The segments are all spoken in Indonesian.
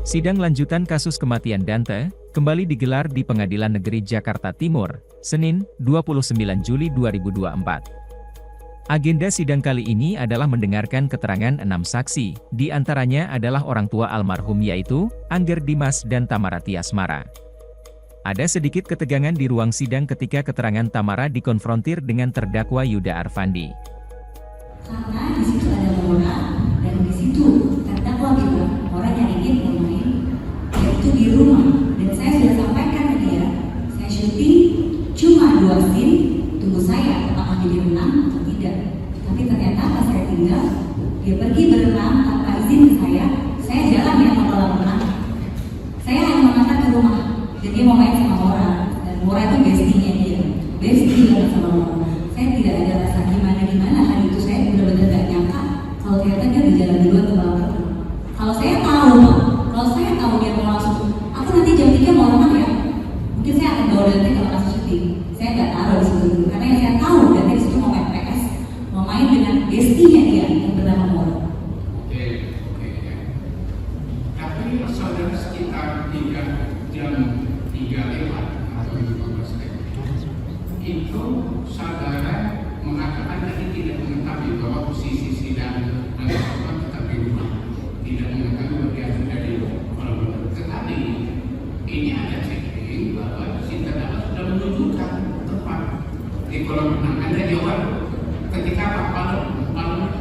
Sidang lanjutan kasus kematian Dante, kembali digelar di Pengadilan Negeri Jakarta Timur, Senin, 29 Juli 2024. Agenda sidang kali ini adalah mendengarkan keterangan 6 saksi, di antaranya adalah orang tua almarhum yaitu, Angger Dimas dan Tamara Tiasmara. Ada sedikit ketegangan di ruang sidang ketika keterangan Tamara dikonfrontir dengan terdakwa Yuda Arfandi. Karena di situ ada Mona, dan di situ terdakwa bilang orang yang ingin bermain yaitu di rumah, dan saya sudah sampaikan ke dia, saya syuting cuma 2 scene, tunggu saya apakah jadi renang atau tidak. Tapi ternyata pas saya tinggal, dia pergi berenang tanpa izin ke saya jalan ya ke kolam renang. Saya hanya mengantar ke rumah, jadi mau main sama Mora, dan Mora itu bestie-nya dia, bestie banget sama Mora. Saya tidak ada rasa gimana hari itu, saya benar-benar gak nyangka kalau ternyata dia udah jalan duluan ke kolam renang. Kalau saya tahu dia mau langsung, aku nanti jam 3 mau renang ya, mungkin saya akan bawa Dante kalau langsung syuting. Saya nggak taruh di situ dulu, karena yang saya tahu Dante di situ mau main PS, mau main dengan bestie-nya dia yang bernama Mora. Oke. Tapi saudara sekitar 3 jam 3 lewat atau 15 lewat, itu saudara mengatakan tadi tidak mengetahui bahwa posisi sidang dan korban tetap di rumah, tidak mengetahui bahwa dia sudah di kolam renang. Tetapi ini ada checking bahwa si terdakwa sudah menunjukkan tempat di kolam renang. Anda jawab ketika apa kolam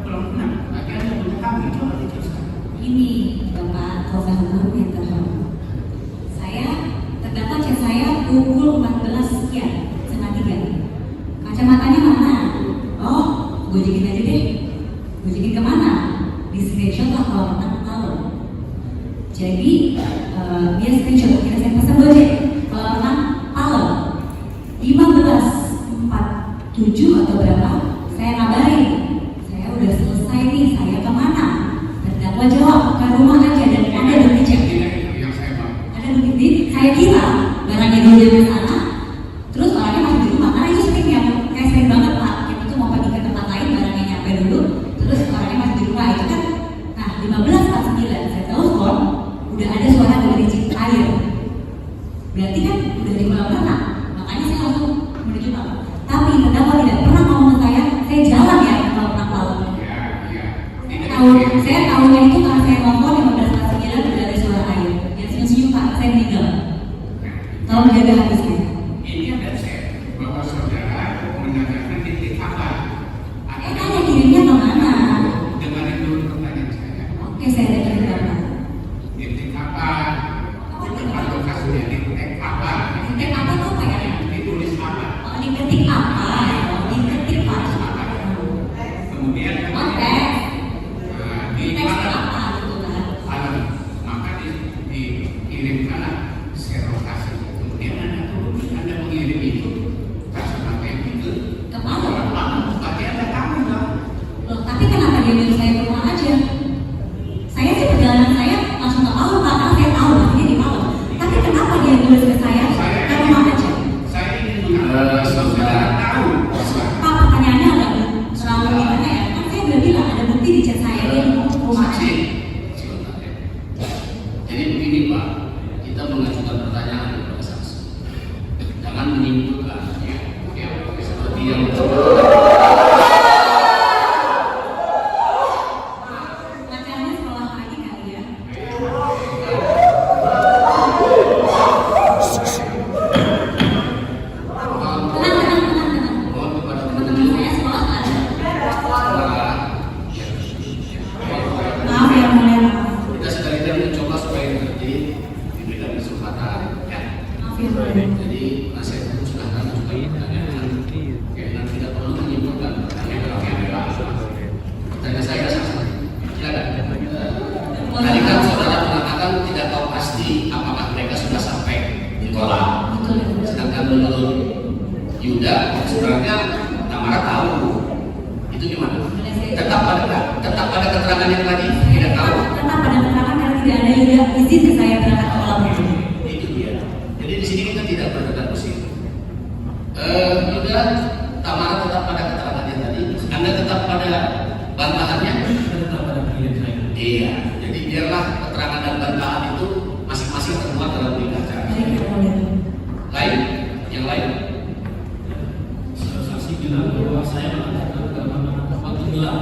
renang? Bagi Anda mengetahui, coba dijelaskan. Ini Bapak Kuasa Hukum yang terhormat, saya terdakwa chat saya pukul 14 sekian, setengah 3. Kacamatanya mana? Oh, gojekin aja deh. Gojekin kemana? Di screenshot lah kalau renang tahu. Jadi dia screenshot, kita saya pesan gojek kalau renang tahu. 15.47 atau berapa? Saya kabarin, saya udah selesai nih, saya kemana? Terdakwa jawab, ke rumah aja, dan ada bukti cek. Yang saya mau. Ada bukti, saya kira barangnya dia di sana, terus orangnya masih di rumah. Karena itu sering ya, kayak sering banget Pak, kita tuh mau pergi ke tempat lain, barangnya nyampe dulu, terus orangnya masih di rumah, itu kan. Nah, 15.49, saya telepon, udah ada suara dari air. Berarti kan udah di kolam renang, makanya saya langsung menuju Pak. Tapi terdakwa tidak pernah ngomong ke saya jalan ya ke kolam renang laut. Saya tahunya itu karena saya ngomong 15.9 udah ada suara air. Yang senyum-senyum Pak, saya meninggal. Tolong jaga hati saya. Ini ada cek bahwa saudara menanyakan titik apa. Tanya kirimnya kemana? Dengarin dulu pertanyaan saya. Oke, saya dengerin Bapak. Titik apa? Tempat lokasinya titik apa? Titik apa tuh Pak ya? Ditulis apa? Oh, di ketik apa? Oh, di ketik Pak. Kemudian Oke. di Teks mana? apa gitu kan? Maka dikirimkan serokasi. Kemudian Anda mengirim itu kacamata yang itu Kemana? berarti Anda tahu nggak? Loh, tapi kenapa dia nyuruh saya ke rumah aja? Saya sih perjalanan saya langsung ke Palu Pak, karena saya tahu maksudnya di Palu. Tapi kenapa dia nulis ke saya ke rumah aja? Saya ingin saudara tahu. Pak, pertanyaannya agak terlalu gimana ya? Kan saya udah bilang ada bukti di chat saya dia di rumah aja. Sebentar ya. Jadi begini Pak, kita mengajukan pertanyaan kepada saksi. Jangan menyimpulkan ya, seperti yang Pacarnya sekolah lagi kali ya? Tenang. mohon kepada Teman-teman saya sekolah kan? para Maaf ya, mulai maaf. kita sekali-kali mencoba supaya mengerti, diberikan kesempatan ya. Maaf ya, mulai. Jadi nasihat itu silahkan supaya pertanyaan. Oke, dan tidak perlu menyimpulkan pertanyaan. Pertanyaan saya silakan. Tadi kan saudara mengatakan tidak tahu pasti apakah mereka sudah sampai di kolam. Betul. Sedangkan menurut Yuda sebenarnya Tamara tahu. Itu gimana? Tetap pada keterangan yang tadi tidak tahu. Tetap pada keterangan karena tidak ada yang izin ke saya berangkat ke kolam itu. Itu dia. Jadi di sini kita tidak berdebat posisi. Yuda, Tamara tetap pada keterangan yang tadi. Anda tetap pada bantahannya. Tetap pada pilihan saya. Iya. Jadi biarlah keterangan dan bantahan itu masing-masing termuat dalam berita acara. Baik, Yang Mulia. Lain, yang lain. Saksi bilang bahwa saya mengatakan dalam waktu bilang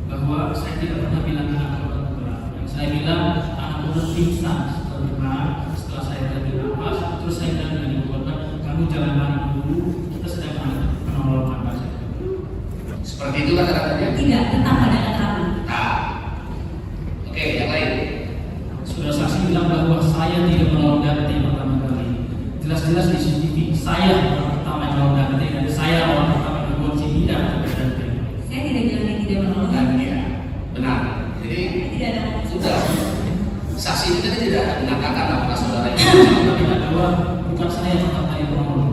bahwa saya tidak pernah bilang anak korban tenggelam. Yang saya bilang anak korban pingsan setelah saya tadi nafas, terus saya bilang dengan ibu korban, kamu jangan lari dulu, kita sedang menolong anak saya. Seperti itu kata-katanya. Tidak, tetap pada keterangan. Nah, oke, yang lain. Sudah saksi bilang bahwa saya tidak menolong Dante pertama kali. Jelas-jelas di CCTV saya orang pertama yang menolong Dante dan saya orang pertama yang membuat tidak kepada Dante. Saya tidak bilang dia tidak menolong. Dan ya, benar. Jadi Tidak ada maksud. sudah. Saksi ini tadi tidak mengatakan apakah saudara ini. Saya bilang bahwa bukan saya yang pertama yang menolong.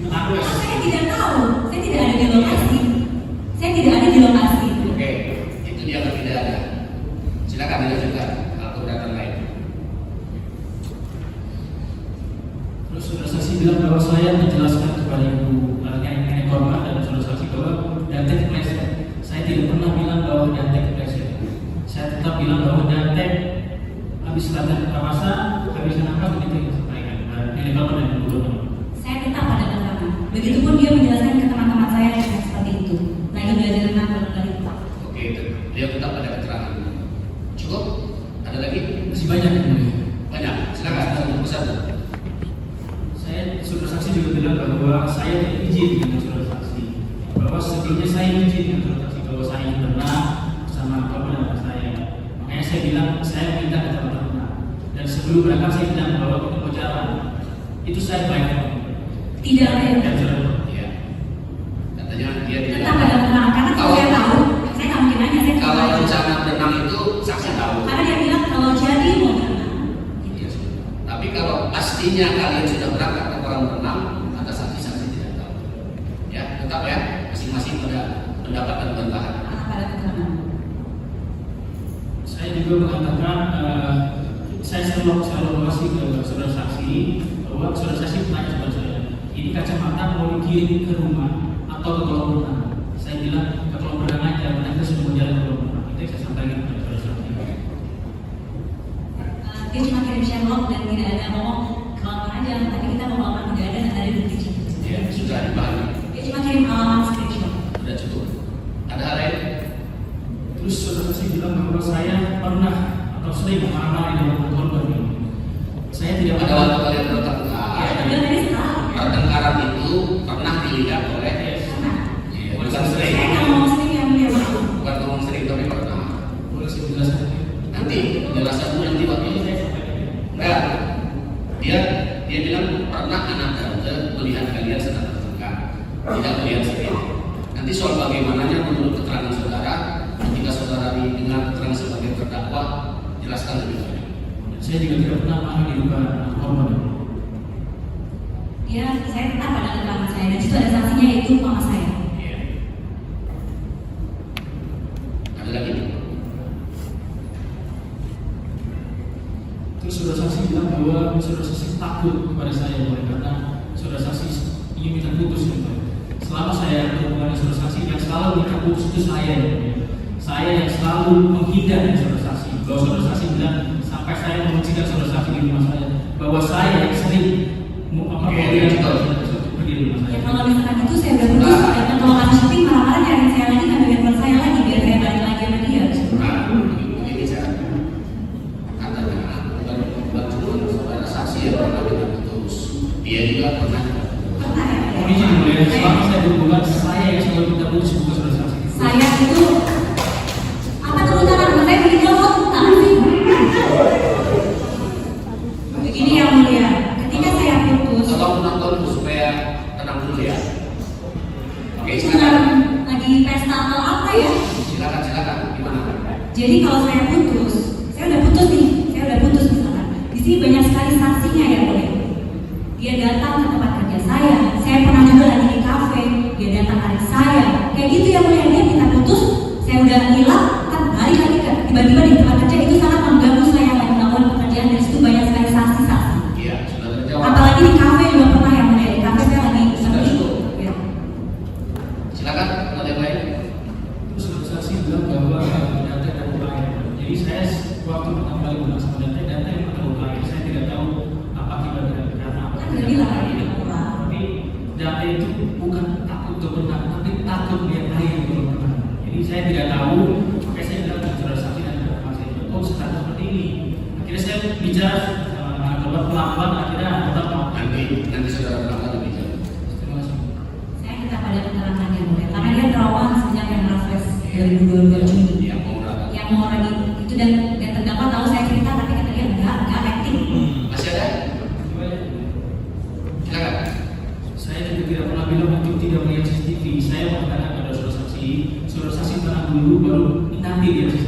Kenapa? Saya tidak tahu. Saya tidak ada di lokasi. Saya tidak ada di lokasi. Oke, itu dia tidak ada. Silakan dilanjutkan kalau keberatan lain. Terus saudara saksi bilang bahwa saya menjelaskan kepada ibu nenek korban dan saudara saksi bahwa Dante kepleset. Saya tidak pernah bilang bahwa Dante kepleset. Saya tetap bilang bahwa Dante habis latihan pramuka, habis nafas begitu yang disampaikan. Nenek korban dan ibu korban. Saya tetap pada keterangan. Begitupun dia menjelaskan ke teman-teman saya yang seperti itu. Lagi belajar tentang kali. Oke, dia tetap pada keterangan. Cukup? Ada lagi? Masih banyak yang mulia. Banyak. Silakan satu. Saya saudara saksi juga bilang bahwa saya tidak izin dengan saudara saksi. Bahwa sebelumnya saya izin dengan saudara saksi bahwa saya ingin berenang bersama korban dan anak saya. Makanya saya bilang saya minta ke teman-teman. Dan sebelum berangkat saya bilang bahwa kita mau jalan. Itu saya baik. Tidak ada yang Dan jalan. Iya. Katanya dia tidak. tetap pada keterangan. Karena kalau saya tahu, saya nggak mungkin nanya. Saya Kalau tahu. rencana berenang itu saksi tahu. Karena dia bilang kalau jadi mau berenang. Iya, tapi kalau pastinya kalian sudah berangkat ke kolam renang, ada saksi-saksi tidak tahu. Ya, tetap ya, masing-masing pada pendapat dan bantahan. Tetap pada keterangan. Saya juga mengatakan saya selalu kasih ke saudara saksi bahwa saudara saksi bertanya kepada saya, ini kacamata mau dikirim ke rumah atau ke kolam renang? Saya bilang ke kolam renang aja, karena kita sudah mau jalan ke kolam renang. Itu yang saya sampaikan kepada saudara saksi. Dia cuma kirim Sherlock dan tidak ada ngomong kalau aja. Tapi kita mau ngomong tidak ada dan ada bukti. Ya, sudah dipahami. Dia cuma kirim alamat screenshot. Sudah cukup. Ada hal lain? Terus saudara saksi bilang bahwa saya pernah atau sering mengalami dengan korban ini. Saya tidak Pada waktu kalian bertengkar, Dia tadi sekali. pertengkaran itu pernah dilihat oleh ya, bukan sering, Saya nggak mau sering yang dia mau. bukan ngomong sering tapi pernah. boleh saya jelaskan. Nanti penjelasan itu nanti waktu itu. Enggak. Dia bilang pernah anak tante melihat kalian sedang bertengkar, tidak melihat sendiri. Nanti soal bagaimananya menurut keterangan saudara, ketika saudara didengar keterangan sebagai terdakwa, jelaskan lebih lanjut. Saya juga tidak pernah marah di depan korban. Saya tetap pada keterangan saya dan situ ada saksinya yaitu mama saya. Iya. Ada lagi? Terus saudara saksi bilang bahwa saudara saksi takut kepada saya karena saudara saksi ingin minta putus. Selama saya berhubungan dengan saudara saksi yang selalu minta putus itu saya. Saya yang selalu menghindar dari saudara saksi. Bahwa saudara saksi bilang sampai saya mengucapkan saudara saksi di rumah saya bahwa saya yang sering pergi di rumah Ya saya. kalau misalkan itu saya udah putus dan kalau kami syuting marah-marah nyariin saya lagi ngambil handphone saya lagi biar saya balik lagi sama dia. Nah, begini cara. Katanya bukan cuma saudara saksi yang pernah minta putus, dia juga pernah. Pernah ya? Mohon izin boleh selama saya berhubungan saya yang selalu minta putus bukan saudara saksi. Saya itu apa turun tangan saya meninggal kok tangan sih? Begini yang mulia, ketika saya putus, Tolong menonton itu supaya tenang dulu ya. Oke, itu silakan. lagi pesta atau apa ya? Silakan. Gimana? Jadi kalau saya putus, saya udah putus misalkan. Di sini banyak sekali saksinya ya boleh. Dia datang ke tempat kerja saya pernah juga lagi di kafe, dia datang hari saya, kayak gitu ya boleh dia minta putus, saya udah hilang, kan balik lagi kan, tiba-tiba di tempat kerja itu sangat mengganggu saya lagi melakukan pekerjaan dan situ banyak sekali saksi-saksi. Iya, sudah terjawab. Apalagi di kafe juga pernah yang mulai di kafe saya lagi Sudah sedih. cukup. Ya. Silakan, ada yang lain. Terus saudara saksi bilang bahwa data dan lain. Jadi saya waktu pertama kali bilang sama Dante yang terluka. Saya tidak tahu apa akibatnya karena apa. Kan udah bilang kan ini kurang. Tapi Dante itu bukan takut untuk berenang, tapi takut lihat air belum berenang. Jadi saya tidak tahu, makanya saya bilang ke saudara saksi dan ke Pak saya, oh sekarang seperti ini. Akhirnya saya bicara pelan-pelan, akhirnya tetap mau. Nanti saudara pelan-pelan bicara. Terima kasih. Saya minta pada keterangan yang mulia, karena dia trauma sejak yang Flash 2022 Juni. Yang mau berapa? Yang mau lagi itu dan terdakwa tahu saya cerita tapi kata dia enggak acting. Masih ada? Silakan. Saya juga tidak pernah bilang untuk tidak melihat CCTV. Saya mengatakan pada saudara saksi tenang dulu baru nanti lihat CCTV.